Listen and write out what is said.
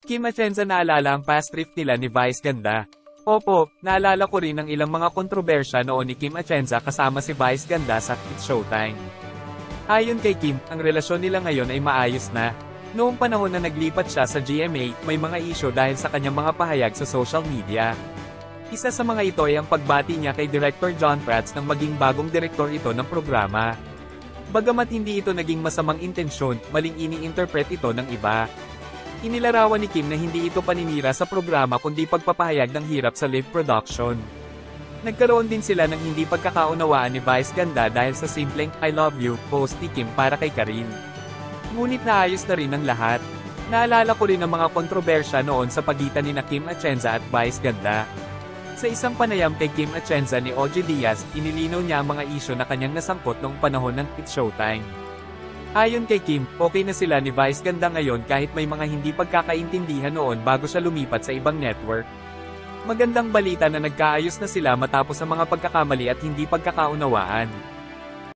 Kim Atienza, naalala ang past trip nila ni Vice Ganda. Opo, naalala ko rin ang ilang mga kontrobersya noon ni Kim Atienza kasama si Vice Ganda sa It's Showtime. Ayon kay Kim, ang relasyon nila ngayon ay maayos na. Noong panahon na naglipat siya sa GMA, may mga isyo dahil sa kanyang mga pahayag sa social media. Isa sa mga ito ay ang pagbati niya kay Director John Prats nang maging bagong direktor ito ng programa. Bagamat hindi ito naging masamang intensyon, maling ini-interpret ito ng iba. Inilarawan ni Kim na hindi ito paninira sa programa kundi pagpapahayag ng hirap sa live production. Nagkaroon din sila ng hindi pagkakaunawaan ni Vice Ganda dahil sa simpleng "I love you" post ni Kim para kay Karine. Ngunit naayos na rin ang lahat. Naalala ko rin ang mga kontrobersya noon sa pagitan ni Kim Atienza at Vice Ganda. Sa isang panayam kay Kim Atienza ni Ogie Diaz, inilinaw niya ang mga isyu na kanyang nasangkot noong panahon ng It's Showtime. Ayon kay Kim, okay na sila ni Vice Ganda ngayon kahit may mga hindi pagkakaintindihan noon bago siya lumipat sa ibang network. Magandang balita na nagkaayos na sila matapos ang mga pagkakamali at hindi pagkakaunawaan.